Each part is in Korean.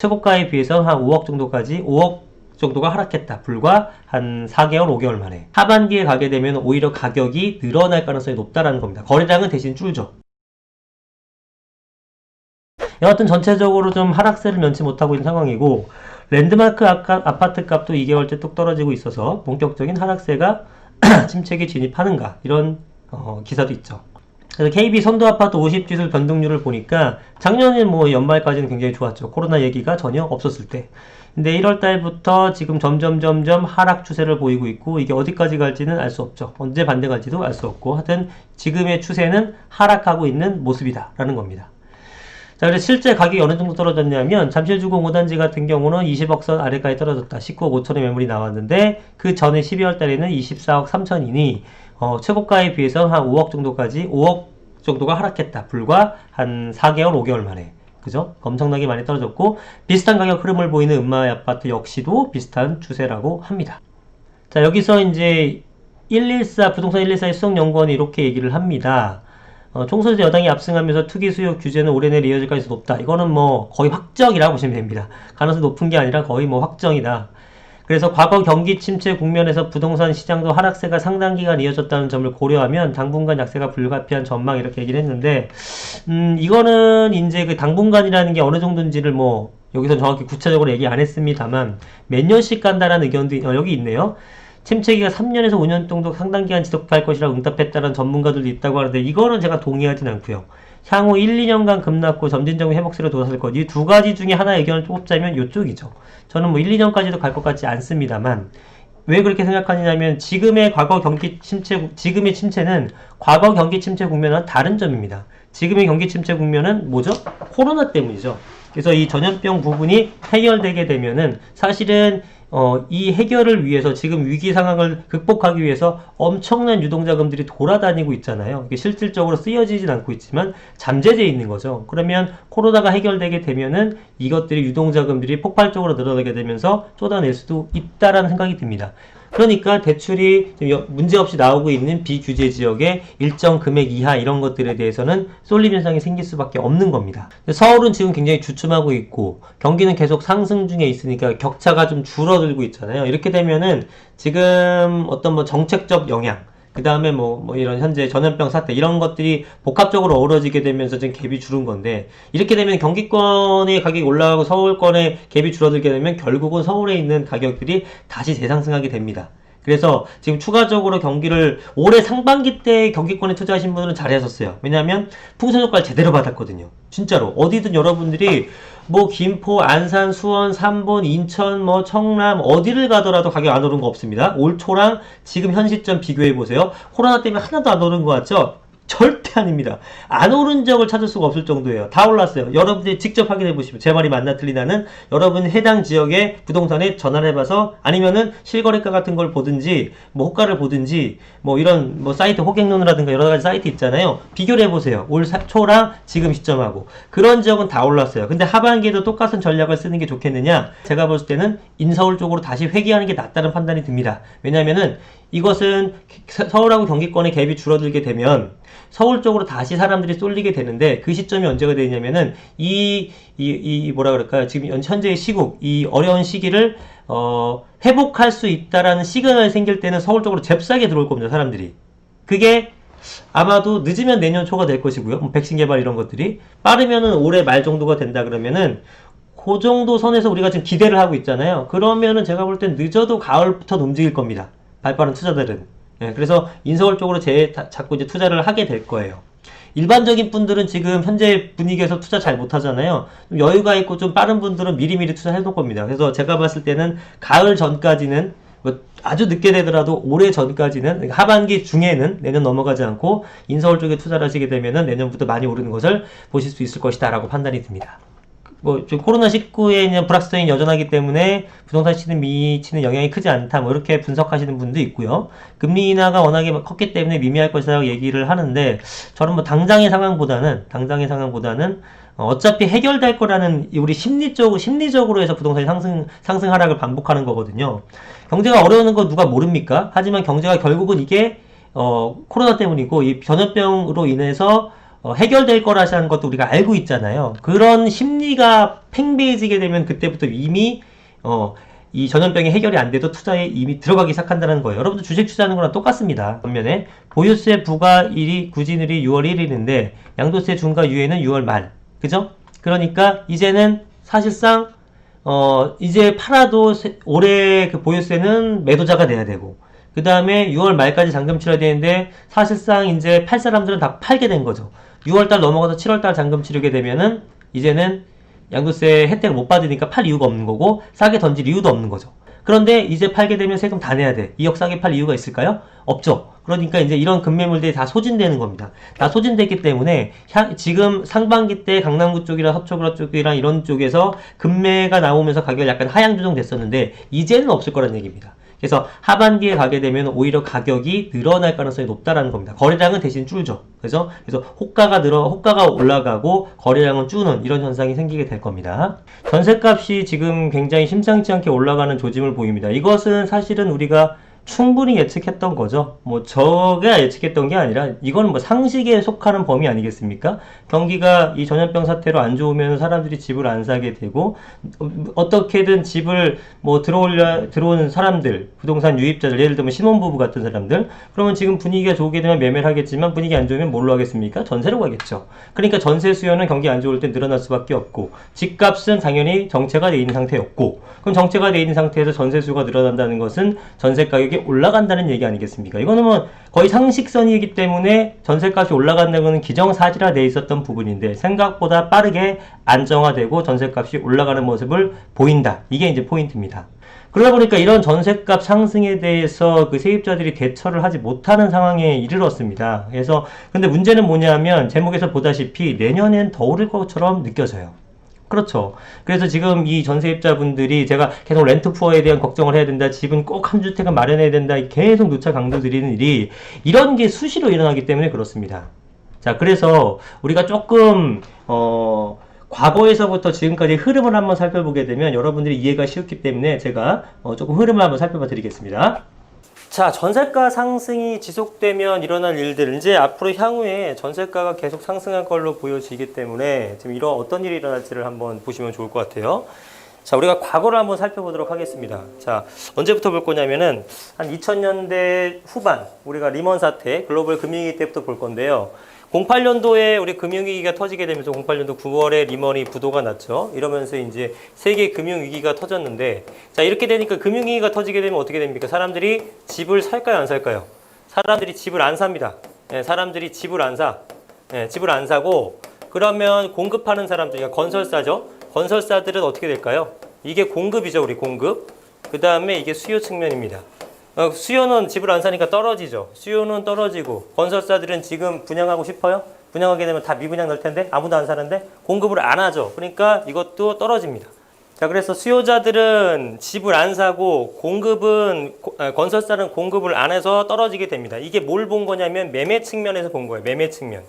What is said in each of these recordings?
최고가에 비해서 한 5억 정도까지 5억 정도가 하락했다. 불과 한 4개월, 5개월 만에. 하반기에 가게 되면 오히려 가격이 늘어날 가능성이 높다라는 겁니다. 거래량은 대신 줄죠. 여하튼 전체적으로 좀 하락세를 면치 못하고 있는 상황이고, 랜드마크 아파트 값도 2개월째 뚝 떨어지고 있어서 본격적인 하락세가 침체기에 진입하는가, 이런 기사도 있죠. 그래서 KB 선도 아파트 50지수 변동률을 보니까 작년에 뭐 연말까지는 굉장히 좋았죠. 코로나 얘기가 전혀 없었을 때. 근데 1월 달부터 지금 점점 하락 추세를 보이고 있고, 이게 어디까지 갈지는 알 수 없죠. 언제 반등할지도 알 수 없고, 하여튼 지금의 추세는 하락하고 있는 모습이다라는 겁니다. 자, 그래서 실제 가격이 어느 정도 떨어졌냐면, 잠실주공 5단지 같은 경우는 20억 선 아래까지 떨어졌다. 19억 5천의 매물이 나왔는데, 그 전에 12월 달에는 24억 3천이니, 최고가에 비해서 한 5억 정도까지, 5억 정도가 하락했다. 불과 한 4개월, 5개월 만에. 그죠? 엄청나게 많이 떨어졌고, 비슷한 가격 흐름을 보이는 음마의 아파트 역시도 비슷한 추세라고 합니다. 자, 여기서 이제 부동산 114의 수석연구원이 이렇게 얘기를 합니다. 총선에서 여당이 압승하면서 투기 수요 규제는 올해 내로 이어질 가능성이 높다. 이거는 뭐 거의 확정이라고 보시면 됩니다. 가능성이 높은 게 아니라 거의 뭐 확정이다. 그래서 과거 경기 침체 국면에서 부동산 시장도 하락세가 상당 기간 이어졌다는 점을 고려하면 당분간 약세가 불가피한 전망, 이렇게 얘기를 했는데, 이거는 이제 그 당분간이라는 게 어느 정도인지를 뭐 여기서 정확히 구체적으로 얘기 안 했습니다만 몇 년씩 간다라는 의견도 여기 있네요. 침체기가 3년에서 5년 정도 상당 기간 지속할 것이라고 응답했다는 전문가들도 있다고 하는데, 이거는 제가 동의하진 않고요. 향후 1, 2년간 급락후 점진적인 회복세로 돌아설 것. 이 두 가지 중에 하나의 의견을 뽑자면 이쪽이죠. 저는 뭐 1, 2년까지도 갈 것 같지 않습니다만, 왜 그렇게 생각하느냐면 지금의 지금의 침체는 과거 경기 침체 국면과는 다른 점입니다. 지금의 경기 침체 국면은 뭐죠? 코로나 때문이죠. 그래서 이 전염병 부분이 해결되게 되면은 사실은 이 해결을 위해서 지금 위기 상황을 극복하기 위해서 엄청난 유동자금들이 돌아다니고 있잖아요. 이게 실질적으로 쓰여지진 않고 있지만 잠재되어 있는 거죠. 그러면 코로나가 해결되게 되면은 이것들이 유동자금들이 폭발적으로 늘어나게 되면서 쏟아낼 수도 있다라는 생각이 듭니다. 그러니까 대출이 문제없이 나오고 있는 비규제 지역의 일정 금액 이하 이런 것들에 대해서는 쏠림 현상이 생길 수밖에 없는 겁니다. 서울은 지금 굉장히 주춤하고 있고 경기는 계속 상승 중에 있으니까 격차가 좀 줄어들고 있잖아요. 이렇게 되면은 지금 어떤 뭐 정책적 영향, 그 다음에 뭐 이런 현재 전염병 사태 이런 것들이 복합적으로 어우러지게 되면서 지금 갭이 줄은 건데, 이렇게 되면 경기권의 가격이 올라가고 서울권의 갭이 줄어들게 되면 결국은 서울에 있는 가격들이 다시 재상승하게 됩니다. 그래서 지금 추가적으로 경기를 올해 상반기 때 경기권에 투자하신 분들은 잘하셨어요. 왜냐하면 풍선 효과를 제대로 받았거든요. 진짜로 어디든 여러분들이 뭐 김포, 안산, 수원, 삼본, 인천, 뭐 청남 어디를 가더라도 가격 안 오른 거 없습니다. 올 초랑 지금 현 시점 비교해 보세요. 코로나 때문에 하나도 안 오른 거 같죠? 절대 아닙니다. 안 오른 적을 찾을 수가 없을 정도예요. 다 올랐어요. 여러분들이 직접 확인해 보시면 제 말이 맞나 틀리나는 여러분 해당 지역의 부동산에 전화를 해봐서, 아니면은 실거래가 같은 걸 보든지 뭐 호가를 보든지 뭐 이런 뭐 사이트 호갱론이라든가 여러 가지 사이트 있잖아요. 비교를 해보세요. 올 초랑 지금 시점하고. 그런 지역은 다 올랐어요. 근데 하반기에도 똑같은 전략을 쓰는 게 좋겠느냐? 제가 봤을 때는 인서울 쪽으로 다시 회귀하는 게 낫다는 판단이 듭니다. 왜냐면은 이것은 서울하고 경기권의 갭이 줄어들게 되면 서울 쪽으로 다시 사람들이 쏠리게 되는데, 그 시점이 언제가 되냐면은 뭐라 그럴까요? 지금 현재의 시국, 이 어려운 시기를 회복할 수 있다라는 시그널이 생길 때는 서울 쪽으로 잽싸게 들어올 겁니다, 사람들이. 그게 아마도 늦으면 내년 초가 될 것이고요. 뭐 백신 개발 이런 것들이 빠르면은 올해 말 정도가 된다 그러면은 그 정도 선에서 우리가 지금 기대를 하고 있잖아요. 그러면은 제가 볼 땐 늦어도 가을부터 움직일 겁니다. 발빠른 투자들은. 그래서 인서울 쪽으로 자꾸 이제 투자를 하게 될 거예요. 일반적인 분들은 지금 현재 분위기에서 투자 잘 못하잖아요. 좀 여유가 있고 좀 빠른 분들은 미리미리 투자해 놓을 겁니다. 그래서 제가 봤을 때는 가을 전까지는, 뭐 아주 늦게 되더라도 올해 전까지는, 하반기 중에는 내년 넘어가지 않고 인서울 쪽에 투자를 하시게 되면은 내년부터 많이 오르는 것을 보실 수 있을 것이다 라고 판단이 듭니다. 뭐 코로나19의 불확실성이 여전하기 때문에 부동산 시장에 미치는 영향이 크지 않다, 뭐 이렇게 분석하시는 분도 있고요. 금리 인하가 워낙에 컸기 때문에 미미할 것이라고 얘기를 하는데, 저는 뭐 당장의 상황보다는 어차피 해결될 거라는 우리 심리적으로 해서 부동산이 상승 하락을 반복하는 거거든요. 경제가 어려운 거 누가 모릅니까? 하지만 경제가 결국은 이게 코로나 때문이고 이 전염병으로 인해서 해결될 거라는 것도 우리가 알고 있잖아요. 그런 심리가 팽배해지게 되면 그때부터 이미 이 전염병이 해결이 안 돼도 투자에 이미 들어가기 시작한다는 거예요. 여러분들 주식 투자하는 거랑 똑같습니다. 반면에 보유세 부과일이 구진일이 6월 1일인데 양도세 중과 유예는 6월 말. 그죠? 그러니까 이제는 사실상 이제 팔아도 올해 그 보유세는 매도자가 내야 되고 그 다음에 6월 말까지 잔금 치러야 되는데 사실상 이제 팔 사람들은 다 팔게 된 거죠. 6월달 넘어가서 7월달 잔금 치르게 되면은 이제는 양도세 혜택을 못 받으니까 팔 이유가 없는 거고 싸게 던질 이유도 없는 거죠. 그런데 이제 팔게 되면 세금 다 내야 돼. 2억 싸게 팔 이유가 있을까요? 없죠. 그러니까 이제 이런 급매물들이 다 소진되는 겁니다. 다 소진됐기 때문에 지금 상반기 때 강남구 쪽이랑 서초구 쪽이랑 이런 쪽에서 급매가 나오면서 가격이 약간 하향 조정됐었는데 이제는 없을 거란 얘기입니다. 그래서 하반기에 가게 되면 오히려 가격이 늘어날 가능성이 높다라는 겁니다. 거래량은 대신 줄죠. 그래서 호가가 올라가고 거래량은 줄는 이런 현상이 생기게 될 겁니다. 전셋값이 지금 굉장히 심상치 않게 올라가는 조짐을 보입니다. 이것은 사실은 우리가 충분히 예측했던 거죠. 뭐 저가 예측했던 게 아니라 이거는 뭐 상식에 속하는 범위 아니겠습니까? 경기가 이 전염병 사태로 안 좋으면 사람들이 집을 안 사게 되고 어떻게든 집을 뭐 들어오는 사람들, 부동산 유입자들, 예를 들면 신혼부부 같은 사람들, 그러면 지금 분위기가 좋게 되면 매매를 하겠지만 분위기 안 좋으면 뭘로 하겠습니까? 전세로 가겠죠. 그러니까 전세 수요는 경기 안 좋을 때 늘어날 수밖에 없고 집값은 당연히 정체가 돼 있는 상태였고 그럼 정체가 돼 있는 상태에서 전세 수요가 늘어난다는 것은 전세 가격이 올라간다는 얘기 아니겠습니까? 이거는 뭐 거의 상식선이기 때문에 전세값이 올라간다는 것은 기정사실화 돼 있었던 부분인데 생각보다 빠르게 안정화되고 전세값이 올라가는 모습을 보인다. 이게 이제 포인트입니다. 그러다 보니까 이런 전세값 상승에 대해서 그 세입자들이 대처를 하지 못하는 상황에 이르렀습니다. 그래서 근데 문제는 뭐냐면 제목에서 보다시피 내년엔 더 오를 것처럼 느껴져요. 그렇죠. 그래서 지금 이 전세입자분들이 제가 계속 렌트푸어에 대한 걱정을 해야 된다. 집은 꼭 한 주택은 마련해야 된다. 계속 누차 강조드리는 일이 이런 게 수시로 일어나기 때문에 그렇습니다. 자, 그래서 우리가 조금 과거에서부터 지금까지 흐름을 한번 살펴보게 되면 여러분들이 이해가 쉬웠기 때문에 제가 조금 흐름을 한번 살펴봐 드리겠습니다. 자, 전세가 상승이 지속되면 일어날 일들, 이제 앞으로 향후에 전세가가 계속 상승할 걸로 보여지기 때문에 지금 이런 어떤 일이 일어날지를 한번 보시면 좋을 것 같아요. 자, 우리가 과거를 한번 살펴보도록 하겠습니다. 자, 언제부터 볼 거냐면은 한 2000년대 후반, 우리가 리먼 사태, 글로벌 금융위기 때부터 볼 건데요. 08년도에 우리 금융위기가 터지게 되면서 08년도 9월에 리먼이 부도가 났죠. 이러면서 이제 세계 금융위기가 터졌는데, 자, 이렇게 되니까 금융위기가 터지게 되면 어떻게 됩니까? 사람들이 집을 살까요, 안 살까요? 사람들이 집을 안 삽니다. 예, 사람들이 집을 안 사. 예, 집을 안 사고, 그러면 공급하는 사람들, 그러니까 건설사죠. 건설사들은 어떻게 될까요? 이게 공급이죠, 우리 공급. 그 다음에 이게 수요 측면입니다. 수요는 집을 안 사니까 떨어지죠. 수요는 떨어지고 건설사들은 지금 분양하고 싶어요? 분양하게 되면 다 미분양 넣을 텐데 아무도 안 사는데 공급을 안 하죠. 그러니까 이것도 떨어집니다. 자, 그래서 수요자들은 집을 안 사고 건설사는 공급을 안 해서 떨어지게 됩니다. 이게 뭘 본 거냐면 매매 측면에서 본 거예요. 매매 측면.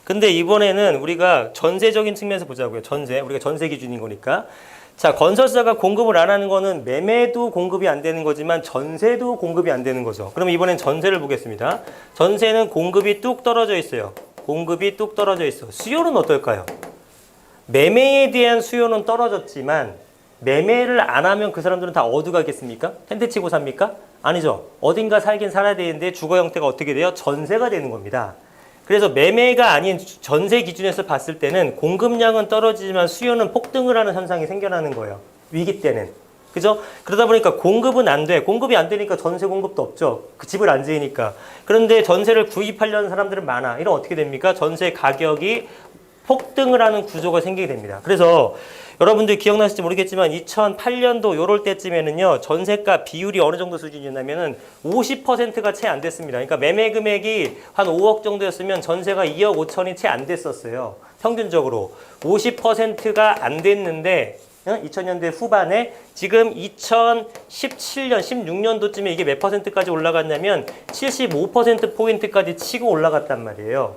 근데 이번에는 우리가 전세적인 측면에서 보자고요. 전세. 우리가 전세 기준인 거니까. 자, 건설사가 공급을 안 하는 거는 매매도 공급이 안 되는 거지만 전세도 공급이 안 되는 거죠. 그럼 이번엔 전세를 보겠습니다. 전세는 공급이 뚝 떨어져 있어요. 공급이 뚝 떨어져 있어. 수요는 어떨까요? 매매에 대한 수요는 떨어졌지만 매매를 안 하면 그 사람들은 다 어디 가겠습니까? 텐트 치고 삽니까? 아니죠. 어딘가 살긴 살아야 되는데 주거 형태가 어떻게 돼요? 전세가 되는 겁니다. 그래서 매매가 아닌 전세 기준에서 봤을 때는 공급량은 떨어지지만 수요는 폭등을 하는 현상이 생겨나는 거예요. 위기 때는. 그죠? 그러다 보니까 공급은 안 돼. 공급이 안 되니까 전세 공급도 없죠. 그 집을 안 지으니까. 그런데 전세를 구입하려는 사람들은 많아. 이러면 어떻게 됩니까? 전세 가격이 폭등을 하는 구조가 생기게 됩니다. 그래서 여러분들 기억나실지 모르겠지만 2008년도 요럴 때쯤에는요, 전세가 비율이 어느 정도 수준이었냐면은 50%가 채 안 됐습니다. 그러니까 매매 금액이 한 5억 정도였으면 전세가 2억 5천이 채 안 됐었어요. 평균적으로 50%가 안 됐는데 2000년대 후반에 지금 2017년, 16년도쯤에 이게 몇 퍼센트까지 올라갔냐면 75%포인트까지 치고 올라갔단 말이에요.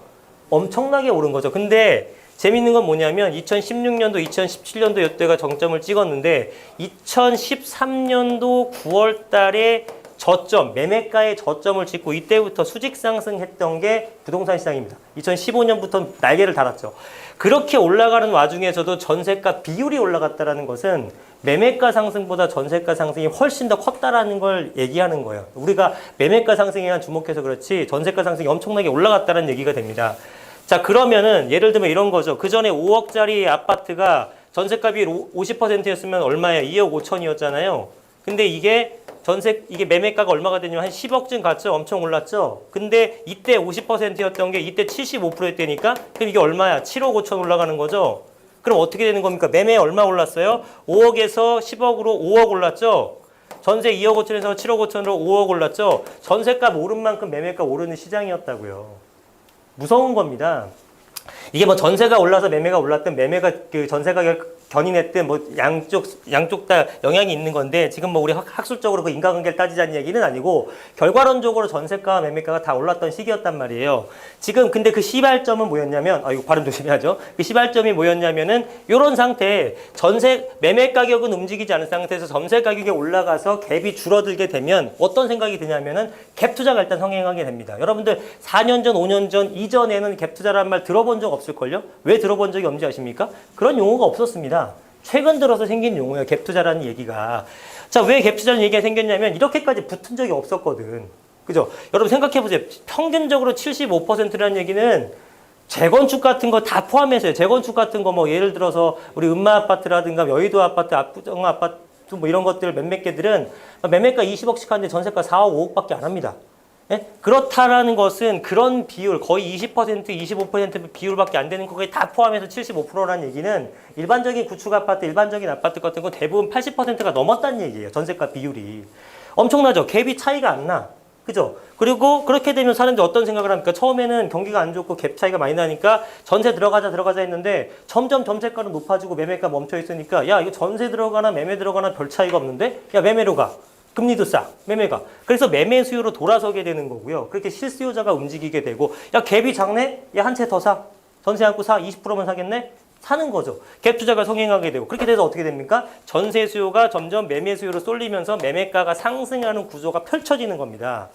엄청나게 오른 거죠. 근데 재밌는 건 뭐냐면 2016년도, 2017년도 이때가 정점을 찍었는데 2013년도 9월 달에 저점, 매매가의 저점을 찍고 이때부터 수직 상승했던 게 부동산 시장입니다. 2015년부터 날개를 달았죠. 그렇게 올라가는 와중에서도 전세가 비율이 올라갔다는 것은 매매가 상승보다 전세가 상승이 훨씬 더 컸다라는 걸 얘기하는 거예요. 우리가 매매가 상승에만 주목해서 그렇지 전세가 상승이 엄청나게 올라갔다는 얘기가 됩니다. 자, 그러면은 예를 들면 이런 거죠. 그 전에 5억짜리 아파트가 전세가 비율 50%였으면 얼마예요? 2억 5천이었잖아요. 근데 이게 매매가가 얼마가 되냐면 한 10억쯤 갔죠? 엄청 올랐죠? 근데 이때 50%였던 게 이때 75%였다니까? 그럼 이게 얼마야? 7억 5천 올라가는 거죠? 그럼 어떻게 되는 겁니까? 매매 얼마 올랐어요? 5억에서 10억으로 5억 올랐죠? 전세 2억 5천에서 7억 5천으로 5억 올랐죠? 전세값 오른 만큼 매매가 오르는 시장이었다고요. 무서운 겁니다. 이게 뭐 전세가 올라서 매매가 올랐든 매매가 그 전세 가격 견인했든 뭐 양쪽 다 영향이 있는 건데 지금 뭐 우리 학술적으로 그 인과관계를 따지자는 얘기는 아니고 결과론적으로 전세가와 매매가가 다 올랐던 시기였단 말이에요. 지금 근데 그 시발점은 뭐였냐면 이거 발음 조심해야죠. 그 시발점이 뭐였냐면은 요런 상태에 매매 가격은 움직이지 않은 상태에서 전세 가격이 올라가서 갭이 줄어들게 되면 어떤 생각이 드냐면은 갭 투자가 일단 성행하게 됩니다. 여러분들 4년 전, 5년 전 이전에는 갭 투자라는 말 들어본 적 없을걸요? 왜 들어본 적이 없는지 아십니까? 그런 용어가 없었습니다. 최근 들어서 생긴 용어예요. 갭 투자라는 얘기가. 자, 왜 갭 투자라는 얘기가 생겼냐면 이렇게까지 붙은 적이 없었거든. 그죠? 여러분 생각해 보세요. 평균적으로 75%라는 얘기는 재건축 같은 거 다 포함해서요. 재건축 같은 거 뭐 예를 들어서 우리 음마 아파트라든가 여의도 아파트, 압구정 아파트 뭐 이런 것들 몇몇 개들은 매매가 20억씩 하는데 전세가 4억, 5억밖에 안 합니다. 예? 그렇다라는 것은 그런 비율 거의 20%, 25% 비율밖에 안 되는 거에 다 포함해서 75%라는 얘기는 일반적인 구축 아파트, 일반적인 아파트 같은 거 대부분 80%가 넘었다는 얘기예요. 전세가 비율이. 엄청나죠? 갭이 차이가 안 나. 그죠? 그리고 그렇게 되면 사람들이 어떤 생각을 합니까? 처음에는 경기가 안 좋고 갭 차이가 많이 나니까 전세 들어가자 했는데 점점 전세가는 높아지고 매매가 멈춰 있으니까 야, 이거 전세 들어가나 매매 들어가나 별 차이가 없는데? 야, 매매로 가. 금리도 싸, 매매가. 그래서 매매 수요로 돌아서게 되는 거고요. 그렇게 실수요자가 움직이게 되고, 야, 갭이 작네? 야, 한 채 더 사. 전세 안고 사. 20%만 사겠네? 사는 거죠. 갭 투자가 성행하게 되고. 그렇게 돼서 어떻게 됩니까? 전세 수요가 점점 매매 수요로 쏠리면서 매매가가 상승하는 구조가 펼쳐지는 겁니다.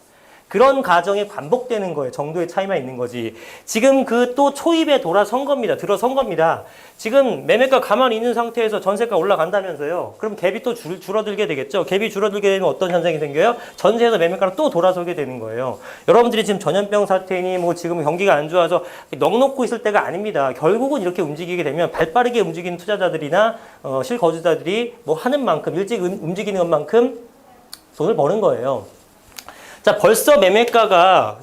그런 과정이 반복되는 거예요. 정도의 차이만 있는 거지. 지금 그 또 초입에 들어선 겁니다. 지금 매매가 가만히 있는 상태에서 전세가 올라간다면서요. 그럼 갭이 또 줄어들게 되겠죠. 갭이 줄어들게 되면 어떤 현상이 생겨요? 전세에서 매매가로 또 돌아서게 되는 거예요. 여러분들이 지금 전염병 사태니 뭐 지금 경기가 안 좋아서 넋놓고 있을 때가 아닙니다. 결국은 이렇게 움직이게 되면 발빠르게 움직이는 투자자들이나 실거주자들이 뭐 하는 만큼 일찍 움직이는 것만큼 돈을 버는 거예요. 자, 벌써 매매가가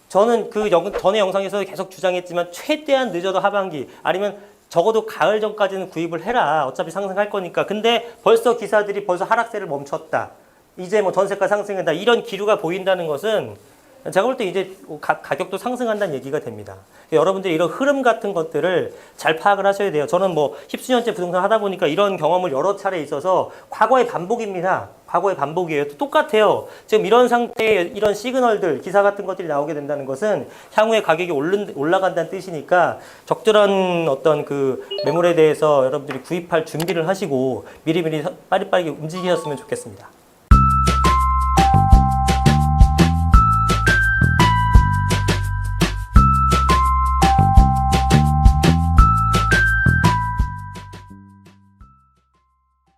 저는 그 전에 영상에서 계속 주장했지만 최대한 늦어도 하반기 아니면 적어도 가을 전까지는 구입을 해라. 어차피 상승할 거니까. 근데 벌써 기사들이 하락세를 멈췄다. 이제 뭐 전세가 상승한다. 이런 기류가 보인다는 것은 제가 볼 때 이제 가격도 상승한다는 얘기가 됩니다. 여러분들이 이런 흐름 같은 것들을 잘 파악을 하셔야 돼요. 저는 뭐 십수년째 부동산 하다 보니까 이런 경험을 여러 차례 있어서 과거의 반복입니다. 과거의 반복이에요. 또 똑같아요. 지금 이런 상태에 이런 시그널들, 기사 같은 것들이 나오게 된다는 것은 향후에 가격이 올라간다는 뜻이니까 적절한 어떤 그 매물에 대해서 여러분들이 구입할 준비를 하시고 미리미리 빠리빠리 움직이셨으면 좋겠습니다.